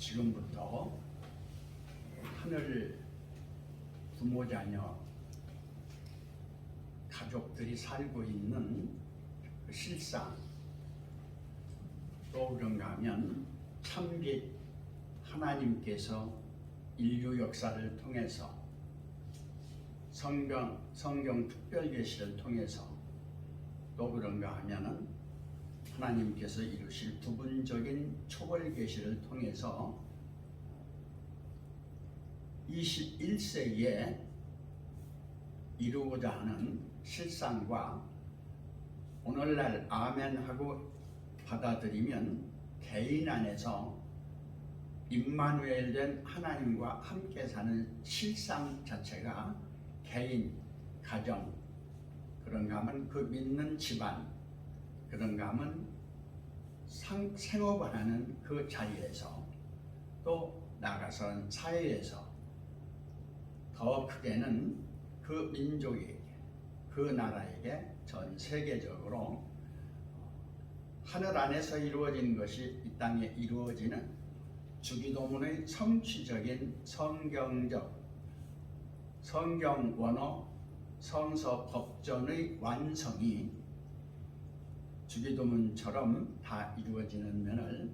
지금부터 하늘 부모 자녀 가족들이 살고 있는 그 실상, 또 그런가 하면 참빛 하나님께서 인류 역사를 통해서 성경 특별 계시를 통해서, 또 그런가 하면은 하나님께서 이루실 부분적인 초벌 계시를 통해서 21세기에 이루고자 하는 실상과 오늘날 아멘하고 받아들이면 개인 안에서 임마누엘 된 하나님과 함께 사는 실상 자체가 개인, 가정, 그런가 하면 그 믿는 집안, 그런가 하면 생업을 하는 그 자리에서, 또 나가서는 사회에서, 더 크게는 그 민족에게, 그 나라에게, 전 세계적으로 하늘 안에서 이루어진 것이 이 땅에 이루어지는 주기도문의 성취적인 성경적, 성경 원어, 성서 법전의 완성이 주기도문처럼 다 이루어지는 면을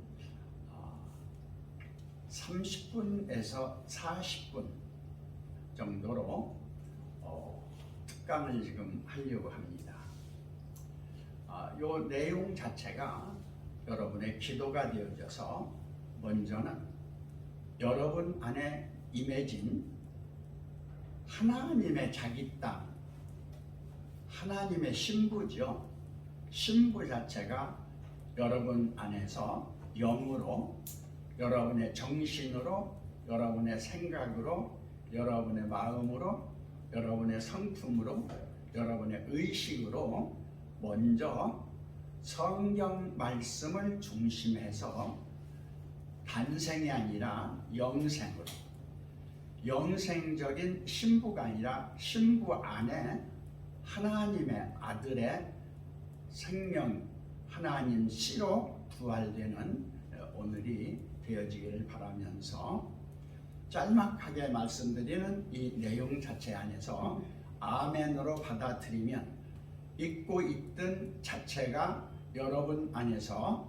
30분에서 40분 정도로 특강을 지금 하려고 합니다. 이 내용 자체가 여러분의 기도가 되어져서 먼저는 여러분 안에 임해진 하나님의 자기 땅, 하나님의 신부죠. 신부 자체가 여러분 안에서 영으로, 여러분의 정신으로, 여러분의 생각으로, 여러분의 마음으로, 여러분의 성품으로, 여러분의 의식으로 먼저 성경 말씀을 중심해서 단생이 아니라 영생으로, 영생적인 신부가 아니라 신부 안에 하나님의 아들의 생명, 하나님 씨로 부활되는 오늘이 되어지기를 바라면서 짤막하게 말씀드리는 이 내용 자체 안에서 아멘으로 받아들이면 있고 있던 자체가 여러분 안에서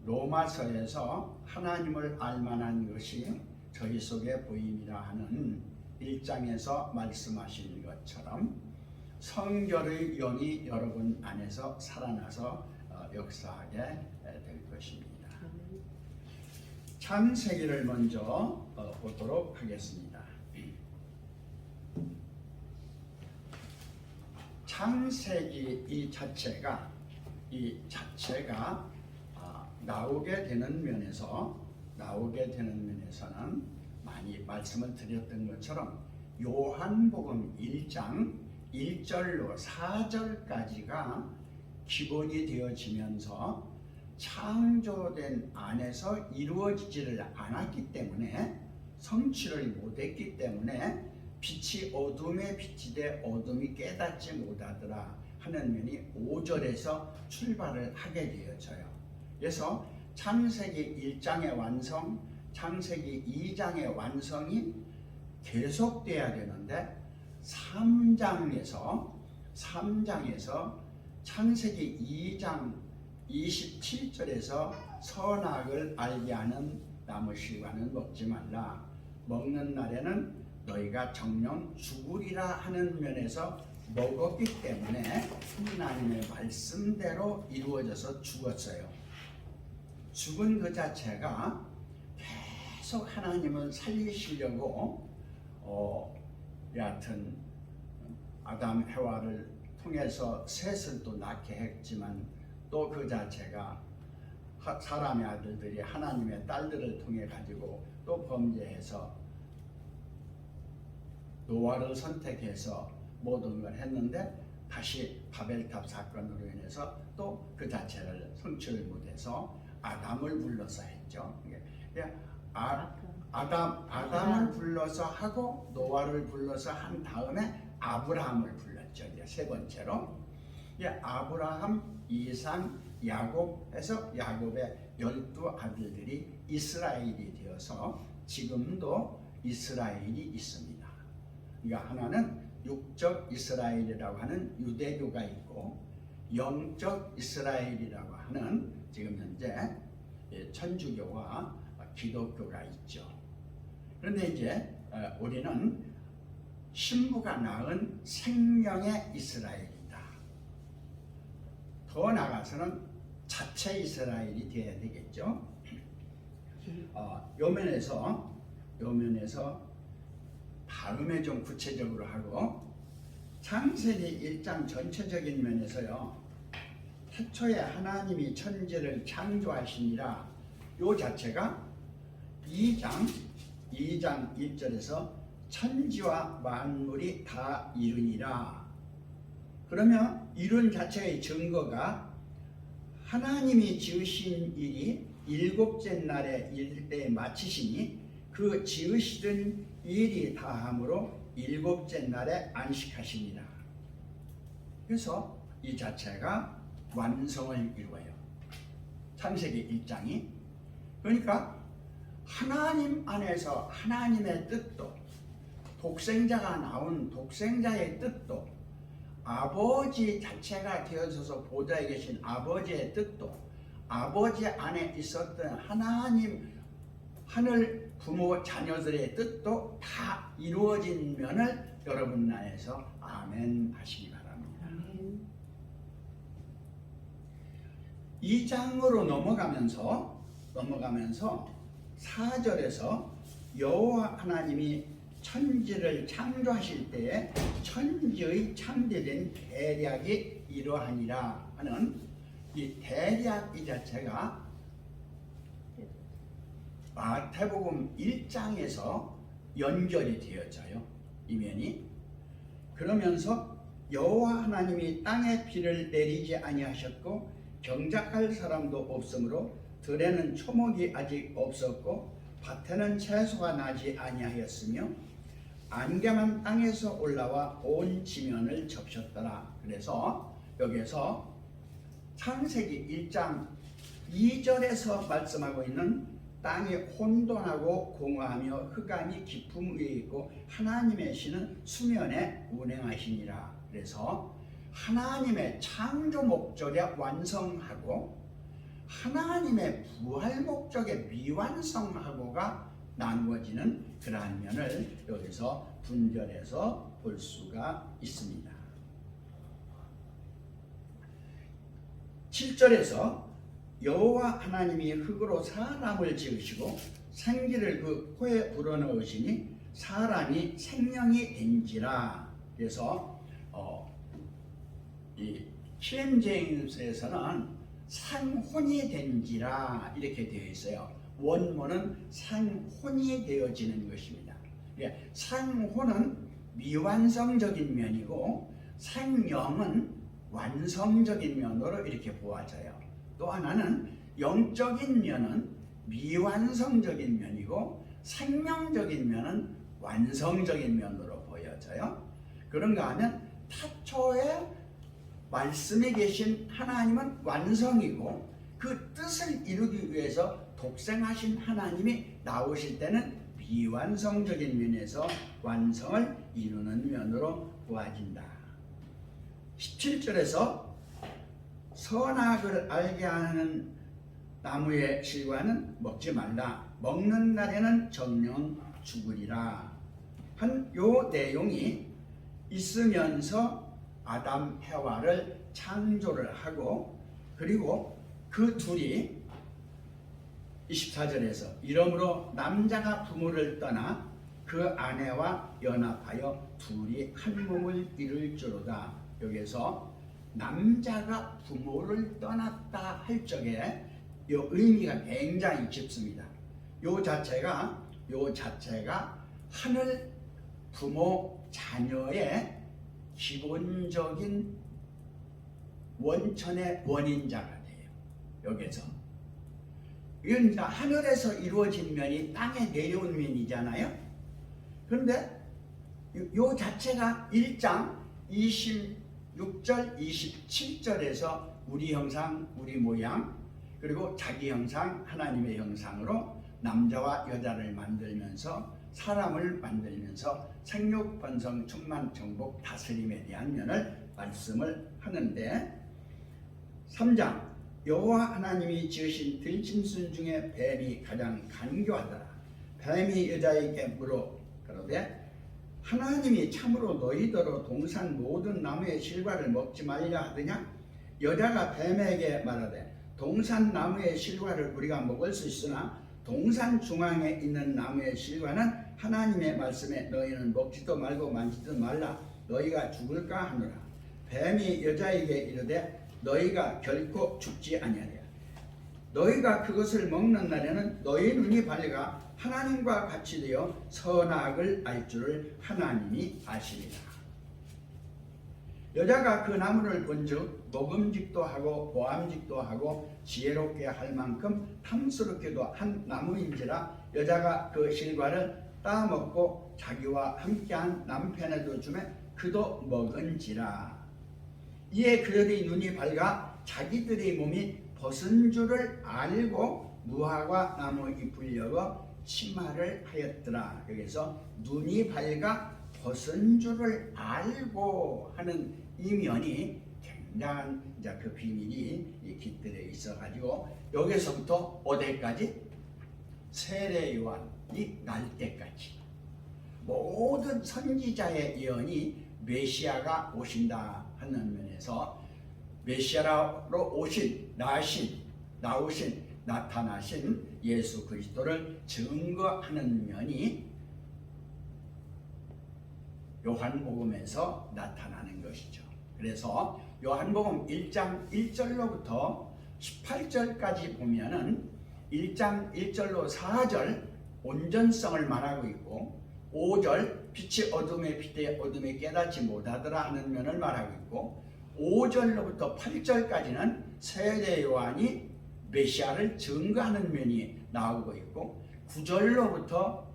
로마서에서 하나님을 알만한 것이 저희 속에 보임이라 하는 1장에서 말씀하신 것처럼 성결의 영이 여러분 안에서 살아나서 역사하게 될 것입니다. 창세기를 먼저 보도록 하겠습니다. 창세기 이 자체가 나오게 되는 면에서는 많이 말씀을 드렸던 것처럼 요한복음 1장 1절로 4절까지가 기본이 되어지면서 창조된 안에서 이루어지지를 않았기 때문에, 성취를 못했기 때문에 빛이 어둠에 비치되 어둠이 깨닫지 못하더라 하는 면이 5절에서 출발을 하게 되어져요. 그래서 창세기 1장의 완성, 창세기 2장의 완성이 계속돼야 되는데 3장에서 창세기 2장 27절에서 선악을 알게 하는 나무 씨과는 먹지 말라, 먹는 날에는 너희가 정령 죽으리라 하는 면에서 먹었기 때문에 하나님의 말씀대로 이루어져서 죽었어요. 죽은 그 자체가 계속 하나님은 살리시려고 여하튼 아담 해와를 통해서 셋을 또 낳게 했지만, 또 그 자체가 사람의 아들들이 하나님의 딸들을 통해 가지고 또 범죄해서 노아를 선택해서 모든 걸 했는데, 다시 바벨탑 사건으로 인해서 또 그 자체를 성취를 못해서 아담을 불러서 했죠. 아담을 불러서 하고 노아를 불러서 한 다음에 아브라함을 불렀죠. 이제 세 번째로 아브라함, 이삭, 야곱해서 야곱의 12아들들이 이스라엘이 되어서 지금도 이스라엘이 있습니다. 그러니까 하나는 육적 이스라엘이라고 하는 유대교가 있고 영적 이스라엘이라고 하는 지금 현재 천주교와 기독교가 있죠. 그런데 이제 우리는 신부가 낳은 생명의 이스라엘이다. 더 나아가서는 자체 이스라엘이 되어야 되겠죠. 요 면에서 다음에 좀 구체적으로 하고 창세기 1장 전체적인 면에서요. 태초에 하나님이 천지를 창조하시니라 요 자체가 2장 1절에서 천지와 만물이 다 이루니라. 그러면 이룬 자체의 증거가 하나님이 지으신 일이 일곱째 날에 일때에 마치시니 그 지으시던 일이 다함으로 일곱째 날에 안식하시니라. 그래서 이 자체가 완성을 이루어요. 창세기 1장이. 그러니까 하나님 안에서 하나님의 뜻도 독생자가 나온 독생자의 뜻도 아버지 자체가 되어져서 보좌에 계신 아버지의 뜻도 아버지 안에 있었던 하나님 하늘 부모 자녀들의 뜻도 다 이루어진 면을 여러분 안에서 아멘 하시기 바랍니다. 2장으로 넘어가면서 4절에서 여호와 하나님이 천지를 창조하실 때에 천지의 참되된 대략이 이러하니라 하는 이 대략 이 자체가 마태복음 1장에서 연결이 되어져요. 이 면이. 그러면서 여호와 하나님이 땅에 비를 내리지 아니하셨고 경작할 사람도 없으므로 들에는 초목이 아직 없었고 밭에는 채소가 나지 아니하였으며 안개만 땅에서 올라와 온 지면을 접셨더라. 그래서 여기에서 창세기 1장 2절에서 말씀하고 있는 땅이 혼돈하고 공허하며 흑암이 깊음 위에 있고 하나님의 신은 수면에 운행하시니라. 그래서 하나님의 창조 목적에 완성하고 하나님의 부활 목적에 미완성하고가 나누어지는 그러한 면을 여기서 분별해서 볼 수가 있습니다. 7절에서 여호와 하나님이 흙으로 사람을 지으시고 생기를 그 코에 불어넣으시니 사람이 생명이 된지라. 그래서 이 킹제임스에서는 상혼이 된지라 이렇게 되어 있어요. 원문은 상혼이 되어지는 것입니다. 상혼은 미완성적인 면이고 상영은 완성적인 면으로 이렇게 보아져요. 또 하나는 영적인 면은 미완성적인 면이고 생명적인 면은 완성적인 면으로 보여져요. 그런가 하면 태초에 말씀에 계신 하나님은 완성이고 그 뜻을 이루기 위해서 독생하신 하나님이 나오실 때는 미완성적인 면에서 완성을 이루는 면으로 보아진다. 17절에서 선악을 알게 하는 나무의 실과는 먹지 말라. 먹는 날에는 정령 죽으리라. 한 요 내용이 있으면서 아담 해와를 창조를 하고 그리고 그 둘이 24절에서 이러므로 남자가 부모를 떠나 그 아내와 연합하여 둘이 한 몸을 이룰 줄로다. 여기에서 남자가 부모를 떠났다 할 적에 이 의미가 굉장히 깊습니다. 요 자체가 하늘 부모 자녀의 기본적인 원천의 원인자가 돼요. 여기서 이건 하늘에서 이루어진 면이 땅에 내려온 면이잖아요. 그런데 요 자체가 1장 26절 27절에서 우리 형상, 우리 모양, 그리고 자기 형상, 하나님의 형상으로 남자와 여자를 만들면서 사람을 만들면서 생육, 번성, 충만, 정복, 다스림에 대한 면을 말씀을 하는데 3장 여호와 하나님이 지으신 들짐승 중에 뱀이 가장 간교하더라. 뱀이 여자에게 물어 그러되 하나님이 참으로 너희더러 동산 모든 나무의 실과를 먹지 말려 하더냐? 여자가 뱀에게 말하되 동산 나무의 실과를 우리가 먹을 수 있으나 동산 중앙에 있는 나무의 실과는 하나님의 말씀에 너희는 먹지도 말고 만지지도 말라 너희가 죽을까 하노라. 뱀이 여자에게 이르되 너희가 결코 죽지 아니하리라. 너희가 그것을 먹는 날에는 너희 눈이 밝아 하나님과 같이 되어 선악을 알 줄을 하나님이 아시리라. 여자가 그 나무를 본즉 먹음직도 하고 보암직도 하고 지혜롭게 할 만큼 탐스럽게도 한 나무인지라 여자가 그 실과를 따먹고 자기와 함께한 남편에도 주매 그도 먹은지라. 이에 그들의 눈이 밝아 자기들의 몸이 벗은 줄을 알고 무화과 나무 잎을 열어 치마를 하였더라. 여기서 눈이 밝아 벗은 줄을 알고 하는 이면이 굉장한 이제 그 비밀이 깃들어 있어가지고 여기서부터 어디까지? 세례 요한이 날 때까지 모든 선지자의 예언이 메시아가 오신다 하는 면에서 메시아로 오신 나오신 나타나신 예수 그리스도를 증거하는 면이 요한복음에서 나타나는 것이죠. 그래서 요한복음 1장 1절로부터 18절까지 보면은 1장 1절로 4절 온전성을 말하고 있고 5절 빛이 어둠에 빛에 어둠에 깨닫지 못하더라 하는 면을 말하고 있고 5절로부터 8절까지는 세례 요한이 메시아를 증거하는 면이 나오고 있고 9절로부터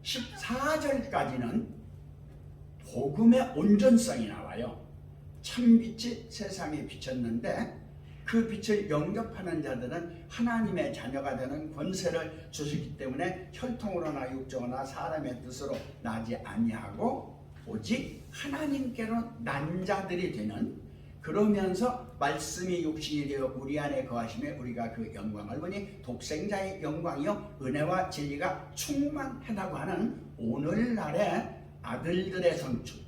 14절까지는 복음의 온전성이 나와요. 참빛이 세상에 비쳤는데 그 빛을 영접하는 자들은 하나님의 자녀가 되는 권세를 주시기 때문에 혈통으로나 육정으로나 사람의 뜻으로 나지 아니하고 오직 하나님께로 난 자들이 되는, 그러면서 말씀이 육신이 되어 우리 안에 거하심에 우리가 그 영광을 보니 독생자의 영광이요 은혜와 진리가 충만하다고 하는 오늘날의 아들들의 성출,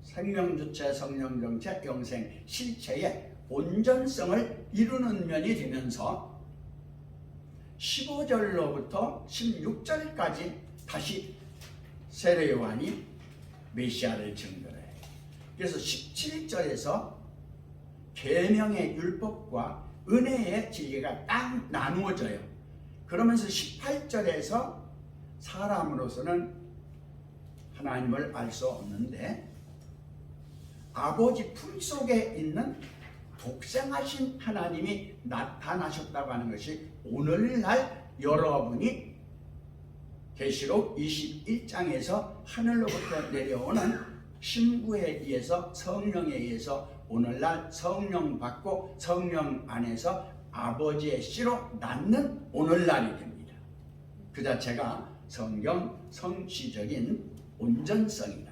생명주체, 성령정체, 영생, 실체의 온전성을 이루는 면이 되면서 15절로부터 16절까지 다시 세례 요한이 메시아를 증거해요. 그래서 17절에서 계명의 율법과 은혜의 진리가 딱 나누어져요. 그러면서 18절에서 사람으로서는 하나님을 알 수 없는데 아버지 품속에 있는 독생하신 하나님이 나타나셨다고 하는 것이 오늘날 여러분이 계시록 21장에서 하늘로부터 내려오는 신부에 의해서 성령에 의해서 오늘날 성령 받고 성령 안에서 아버지의 씨로 낳는 오늘날이 됩니다. 그 자체가 성경 성취적인 온전성이다.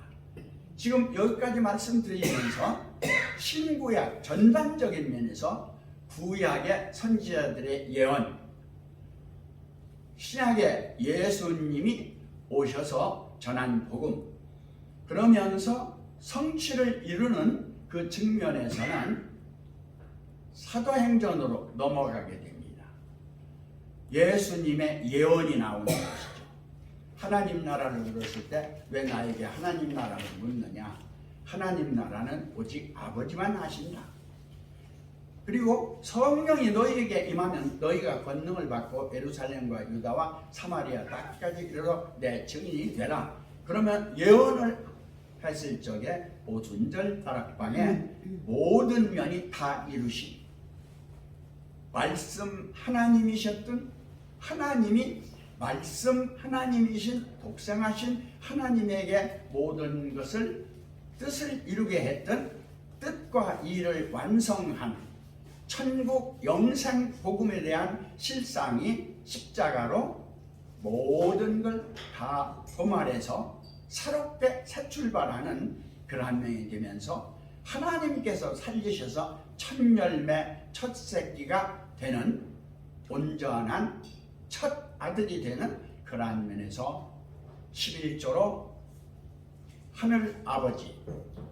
지금 여기까지 말씀드리면서 신구약 전반적인 면에서 구약의 선지자들의 예언, 신약의 예수님이 오셔서 전한 복음, 그러면서 성취를 이루는 그 측면에서는 사도행전으로 넘어가게 됩니다. 예수님의 예언이 나오는 것이죠. 하나님 나라를 물었을 때 왜 나에게 하나님 나라를 묻느냐? 하나님 나라는 오직 아버지만 아신다. 그리고 성령이 너희에게 임하면 너희가 권능을 받고 예루살렘과 유다와 사마리아 땅까지 이르러 내 증인이 되라. 그러면 예언을 했을 적에 오순절 다락방에 모든 면이 다 이루신 말씀 하나님이셨던 하나님이 말씀 하나님이신 독생하신 하나님에게 모든 것을 뜻을 이루게 했던 뜻과 일을 완성한 천국 영생 복음에 대한 실상이 십자가로 모든 걸 다 도말해서 새롭게 새 출발하는 그러한 명이 되면서 하나님께서 살리셔서 첫 열매 첫 새끼가 되는 온전한 첫 아들이 되는 그러한 면에서 11조로 하늘 아버지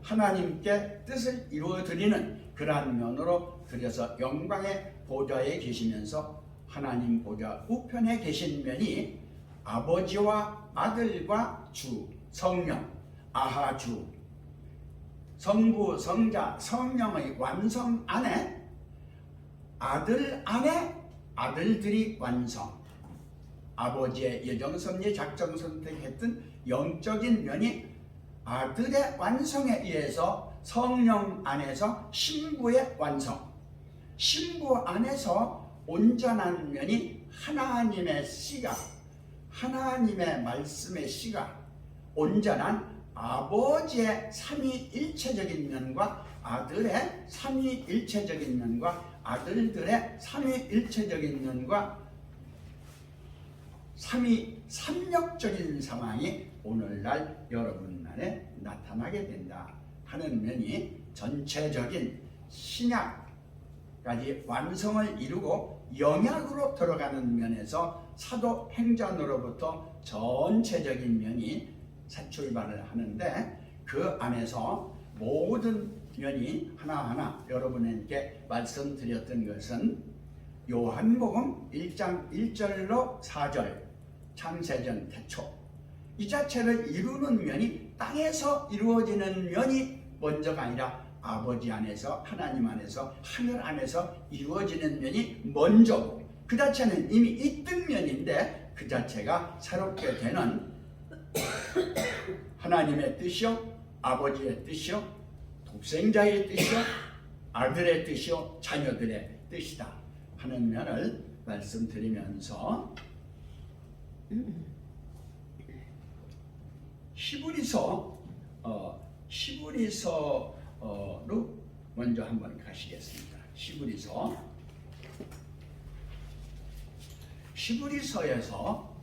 하나님께 뜻을 이루어 드리는 그러한 면으로 드려서 영광의 보좌에 계시면서 하나님 보좌 우편에 계신 면이 아버지와 아들과 주 성령 아하주 성부 성자 성령의 완성 안에 아들 안에 아들들이 완성 아버지의 예정섭리 작정 선택했던 영적인 면이 아들의 완성에 의해서 성령 안에서 신부의 완성 신부 안에서 온전한 면이 하나님의 씨가 하나님의 말씀의 씨가 온전한 아버지의 삼위일체적인 면과 아들의 삼위일체적인 면과 아들들의 삼위일체적인 면과 삼력적인 상황이 오늘날 여러분 안에 나타나게 된다 하는 면이 전체적인 신약까지 완성을 이루고 영약으로 들어가는 면에서 사도행전으로부터 전체적인 면이 새 출발을 하는데 그 안에서 모든 면이 하나하나 여러분에게 말씀드렸던 것은 요한복음 1장 1절로 4절 창세전 태초 이 자체를 이루는 면이 땅에서 이루어지는 면이 먼저가 아니라 아버지 안에서 하나님 안에서 하늘 안에서 이루어지는 면이 먼저고 그 자체는 이미 있던 면인데 그 자체가 새롭게 되는 하나님의 뜻이요 아버지의 뜻이요 독생자의 뜻이요 아들의 뜻이요 자녀들의 뜻이다 하는 면을 말씀드리면서 히브리서로 먼저 한번 가시겠습니다. 히브리서에서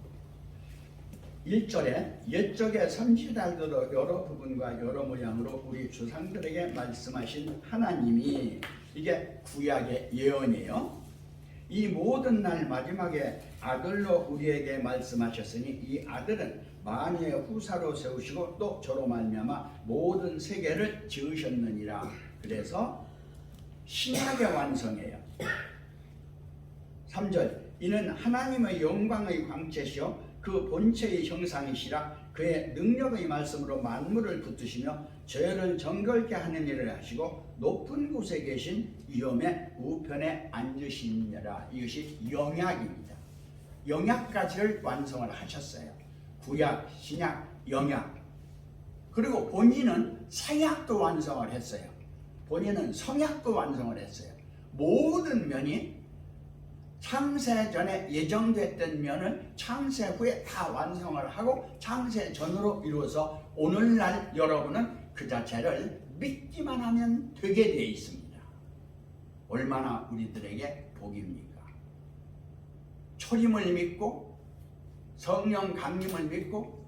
1절에 옛적의 선지자들로 여러 부분과 여러 모양으로 우리 조상들에게 말씀하신 하나님이 이게 구약의 예언이에요. 이 모든 날 마지막에 아들로 우리에게 말씀하셨으니 이 아들은 만유의 후사로 세우시고 또 저로 말미암아 모든 세계를 지으셨느니라. 그래서 신약의 완성이에요. 3절 이는 하나님의 영광의 광채시요 그 본체의 형상이시라 그의 능력의 말씀으로 만물을 붙드시며 죄를 정결케 하는 일을 하시고 높은 곳에 계신 위엄의 우편에 앉으시니라. 이것이 영약입니다. 영약까지를 완성을 하셨어요. 구약, 신약, 영약. 그리고 본인은 생약도 완성을 했어요. 본인은 성약도 완성을 했어요. 모든 면이 창세 전에 예정됐던 면을 창세 후에 다 완성을 하고 창세 전으로 이루어서 오늘날 여러분은 그 자체를 믿기만 하면 되게 되어 있습니다. 얼마나 우리들에게 복입니까? 초림을 믿고 성령 강림을 믿고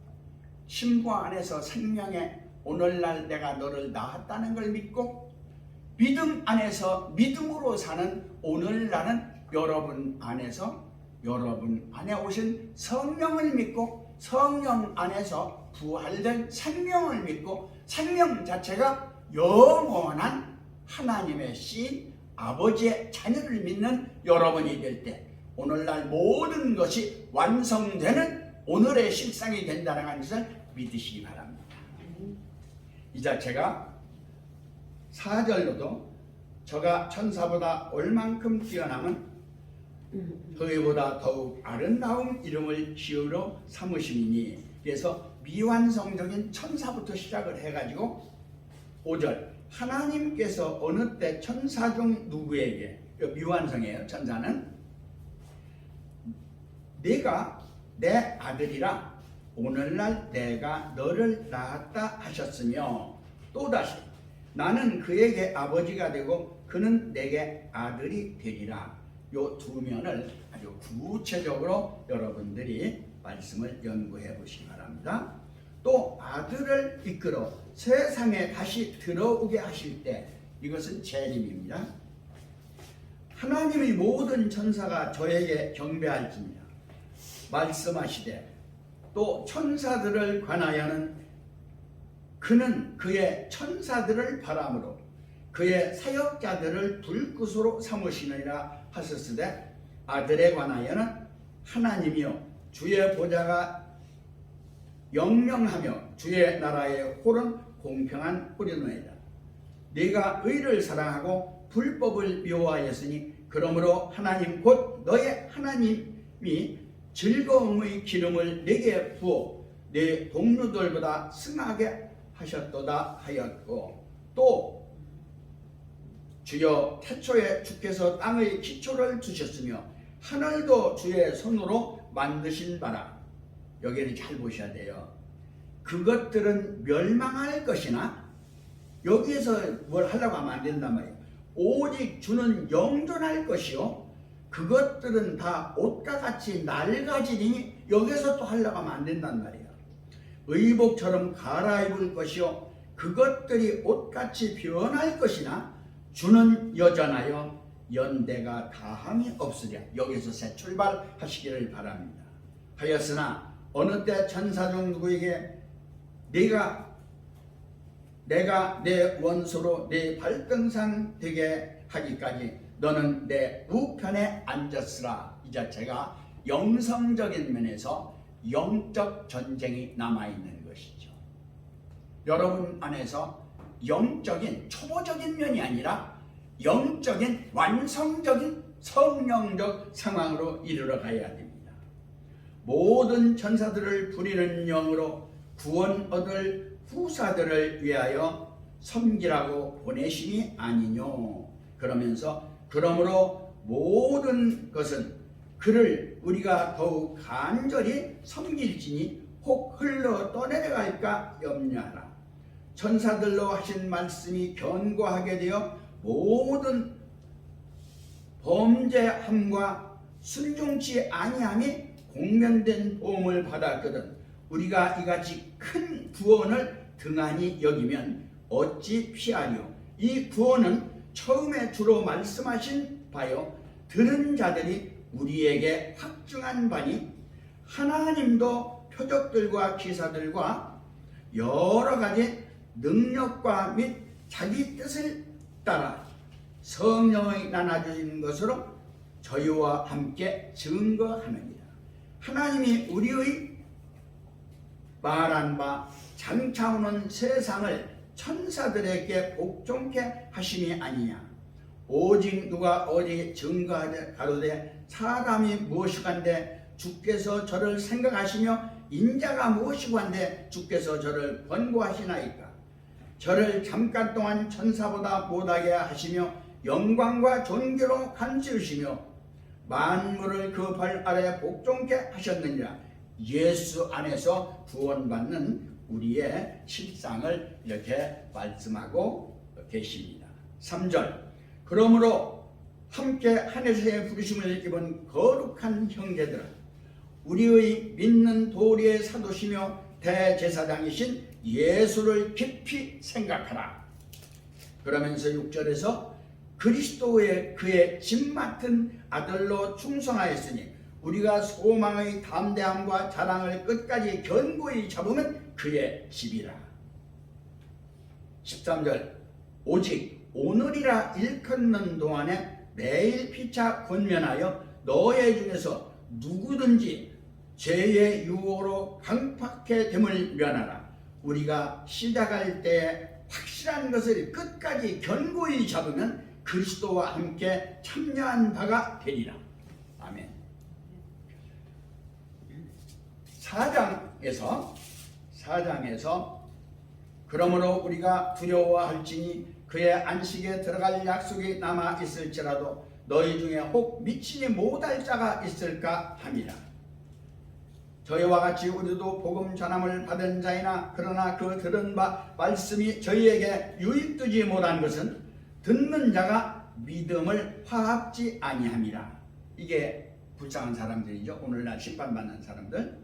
신부 안에서 생명에 오늘날 내가 너를 낳았다는 걸 믿고 믿음 안에서 믿음으로 사는 오늘날은 여러분 안에서 여러분 안에 오신 성령을 믿고 성령 안에서 부활된 생명을 믿고 생명 자체가 영원한 하나님의 씨 아버지의 자녀를 믿는 여러분이 될 때 오늘날 모든 것이 완성되는 오늘의 실상이 된다는 것을 믿으시기 바랍니다. 이 자체가 4절로도 저가 천사보다 얼만큼 뛰어남은 그보다 더욱 아름다운 이름을 지으러 삼으심이니 그래서 미완성적인 천사부터 시작을 해가지고 5절 하나님께서 어느 때 천사 중 누구에게 미완성이에요. 천사는 네가 내 아들이라 오늘날 내가 너를 낳았다 하셨으며 또다시 나는 그에게 아버지가 되고 그는 내게 아들이 되리라. 요 두 면을 아주 구체적으로 여러분들이 말씀을 연구해 보시기 바랍니다. 또 아들을 이끌어 세상에 다시 들어오게 하실 때, 이것은 재림입니다. 하나님의 모든 천사가 저에게 경배할지니라 말씀하시되, 또 천사들을 관하여는 그는 그의 천사들을 바람으로 그의 사역자들을 불구스로 삼으시느니라 하셨으되, 아들에 관하여는 하나님이여 주의 보좌가 영영하며 주의 나라의 홀은 공평한 홀이노이다. 네가 의를 사랑하고 불법을 미워하였으니 그러므로 하나님 곧 너의 하나님이 즐거움의 기름을 내게 부어 내 동료들보다 승하게 하셨도다 하였고, 또 주여 태초에 주께서 땅의 기초를 두셨으며 하늘도 주의 손으로 만드신 바라. 여기를 잘 보셔야 돼요. 그것들은 멸망할 것이나, 여기에서 뭘 하려고 하면 안 된단 말이에요. 오직 주는 영존할 것이요 그것들은 다 옷과 같이 낡아지니, 여기서 또 하려고 하면 안 된단 말이에요. 의복처럼 갈아입을 것이요 그것들이 옷같이 변할 것이나 주는 여전하여 연대가 다함이 없으랴. 여기서 새 출발하시기를 바랍니다. 하였으나 어느 때 천사 중 누구에게 내가 내 원수로 내 발등상 되게 하기까지 너는 내 우편에 앉았으라. 이 자체가 영성적인 면에서 영적 전쟁이 남아있는 것이죠. 여러분 안에서 영적인 초보적인 면이 아니라 영적인 완성적인 성령적 상황으로 이르러 가야 됩니다. 모든 천사들을 부리는 영으로 구원 얻을 후사들을 위하여 섬기라고 보내심이 아니뇨. 그러면서 그러므로 모든 것은 그를 우리가 더욱 간절히 섬길지니 혹 흘러 떠내려갈까 염려하라. 천사들로 하신 말씀이 견고하게 되어 모든 범죄함과 순종치 아니함이 공면된 도움을 받았거든 우리가 이같이 큰 구원을 등한히 여기면 어찌 피하리요. 이 구원은 처음에 주로 말씀하신 바요 들은 자들이 우리에게 확증한 바니, 하나님도 표적들과 기사들과 여러 가지 능력과 및 자기 뜻을 따라 성령이 나눠주신 것으로 저희와 함께 증거하느니라. 하나님이 우리의 말한 바 장차 오는 세상을 천사들에게 복종케 하심이 아니냐. 오직 누가 어디 증거하되 가로되 사람이 무엇이고 한데 주께서 저를 생각하시며 인자가 무엇이고 한데 주께서 저를 권고하시나이까. 저를 잠깐 동안 천사보다 못하게 하시며 영광과 존귀로 간지우시며 만물을 그 발 아래 복종케 하셨느니라. 예수 안에서 구원받는 우리의 실상을 이렇게 말씀하고 계십니다. 3절 그러므로 함께 하늘에 부르심을 입은 거룩한 형제들아, 우리의 믿는 도리의 사도시며 대제사장이신 예수를 깊이 생각하라. 그러면서 6절에서 그리스도의 그의 집 맡은 아들로 충성하였으니 우리가 소망의 담대함과 자랑을 끝까지 견고히 잡으면 그의 집이라. 13절 오직 오늘이라 일컫는 동안에 매일 피차 권면하여 너의 중에서 누구든지 죄의 유혹으로 강팍해 됨을 면하라. 우리가 시작할 때 확실한 것을 끝까지 견고히 잡으면 그리스도와 함께 참여한 바가 되리라. 아멘. 4장에서 그러므로 우리가 두려워할지니 그의 안식에 들어갈 약속이 남아 있을지라도 너희 중에 혹 미치지 못할 자가 있을까 함이라. 저희와 같이 우리도 복음 전함을 받은 자이나 그러나 그 들은 바 말씀이 저희에게 유익되지 못한 것은 듣는 자가 믿음을 화합지 아니함이라. 이게 불쌍한 사람들이죠. 오늘날 심판받는 사람들.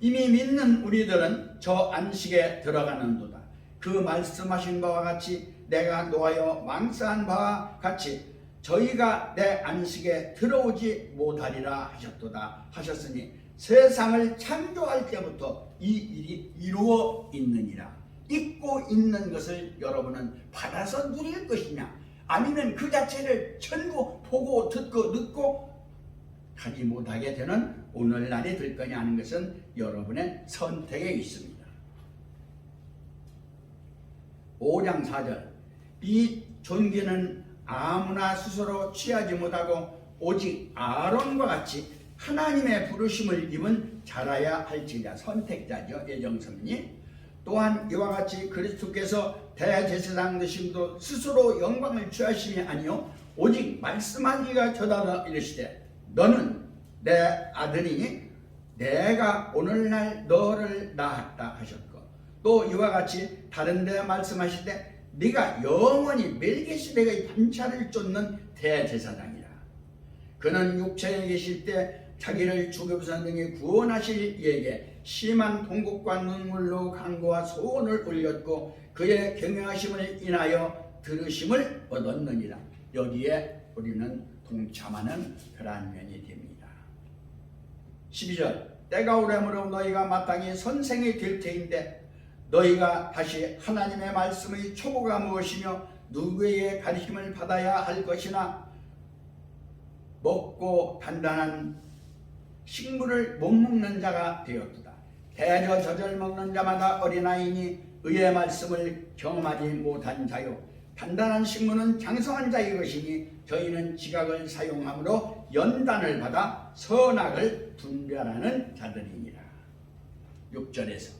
이미 믿는 우리들은 저 안식에 들어가는도다. 그 말씀하신 바와 같이 내가 노하여 망사한 바와 같이 저희가 내 안식에 들어오지 못하리라 하셨도다 하셨으니 세상을 창조할 때부터 이 일이 이루어 있느니라. 잊고 있는 것을 여러분은 받아서 누릴 것이냐, 아니면 그 자체를 전부 보고 듣고 듣고 가지 못하게 되는 오늘날이 될 거냐 하는 것은 여러분의 선택에 있습니다. 5장 4절 이 존귀는 아무나 스스로 취하지 못하고 오직 아론과 같이 하나님의 부르심을 입은 자라야 할지라. 선택자죠. 예정선이. 또한 이와 같이 그리스도께서 대제사장 되심도 스스로 영광을 취하심이 아니요 오직 말씀하기가 저다라 이르시되 너는 내 아들이니 내가 오늘날 너를 낳았다 하셨고, 또 이와 같이 다른 데 말씀하실 때 네가 영원히 멜기세덱의 반차를 쫓는 대제사장이라. 그는 육체에 계실 때 자기를 죽여서 능히 구원하실 이에게 심한 통곡과 눈물로 간구와 소원을 올렸고 그의 경외하심을 인하여 들으심을 얻었느니라. 여기에 우리는 동참하는 그러한 면이 됩니다. 12절 때가 오래므로 너희가 마땅히 선생이 될 터인데 너희가 다시 하나님의 말씀의 초보가 무엇이며 누구의 가르침을 받아야 할 것이나 먹고 단단한 식물을 못 먹는 자가 되었도다. 대저 저절 먹는 자마다 어린아이니 의의 말씀을 경험하지 못한 자요 단단한 식물은 장성한 자의 것이니 저희는 지각을 사용함으로 연단을 받아 선악을 분별하는 자들이니라. 6절에서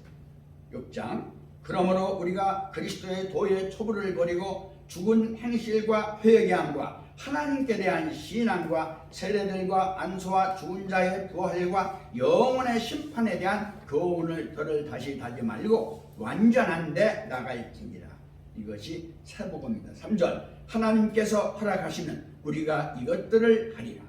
6장 그러므로 우리가 그리스도의 도의 초부를 버리고 죽은 행실과 회개함과 하나님께 대한 신앙과 세례들과 안수와 죽은 자의 부활과 영원의 심판에 대한 교훈을 들을 다시 달지 말고 완전한 데 나갈지니라. 이것이 세복음입니다. 3절 하나님께서 허락하시면 우리가 이것들을 하리라.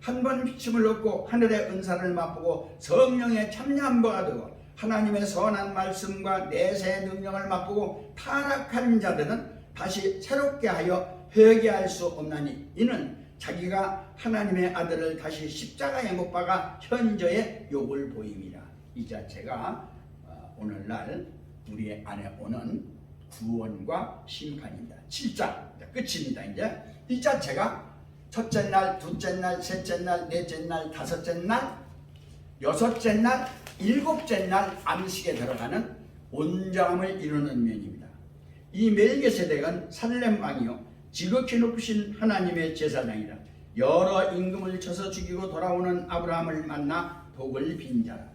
한 번 비침을 얻고 하늘의 은사를 맛보고 성령에 참여한 바가 되고 하나님의 선한 말씀과 내세의 능력을 맛보고 타락한 자들은 다시 새롭게 하여 회개할 수 없나니 이는 자기가 하나님의 아들을 다시 십자가에 못 박아 현저의 욕을 보임이라. 이 자체가 오늘날 우리 안에 오는 구원과 심판입니다. 7장 끝입니다. 이제 이 자체가 첫째 날, 둘째 날, 셋째 날, 넷째 날, 다섯째 날, 여섯째 날, 일곱째 날 안식에 들어가는 온전함을 이루는 면입니다. 이 멜기세덱은 살렘 왕이요 지극히 높으신 하나님의 제사장이라. 여러 임금을 쳐서 죽이고 돌아오는 아브라함을 만나 복을 빈 자라.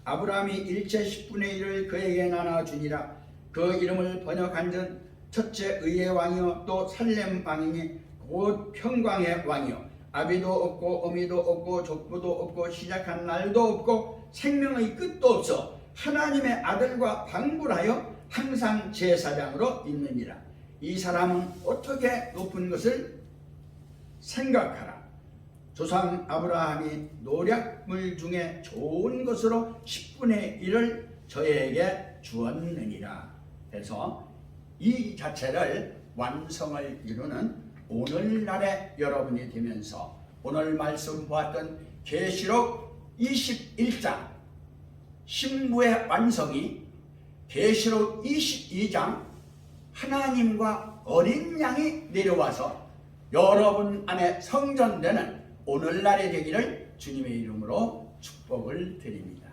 아브라함이 일체 10분의 1을 그에게 나눠주니라. 그 이름을 번역한즉 첫째 의의 왕이요 또 살렘 왕이니 곧 평강의 왕이요 아비도 없고 어미도 없고 족보도 없고 시작한 날도 없고 생명의 끝도 없어 하나님의 아들과 방불하여 항상 제사장으로 있느니라. 이 사람은 어떻게 높은 것을 생각하라. 조상 아브라함이 노략물 중에 좋은 것으로 10분의 1을 저에게 주었느니라. 그래서 이 자체를 완성을 이루는 오늘날의 여러분이 되면서 오늘 말씀 보았던 계시록 21장 신부의 완성이 계시록 22장 하나님과 어린 양이 내려와서 여러분 안에 성전되는 오늘날의 되기를 주님의 이름으로 축복을 드립니다.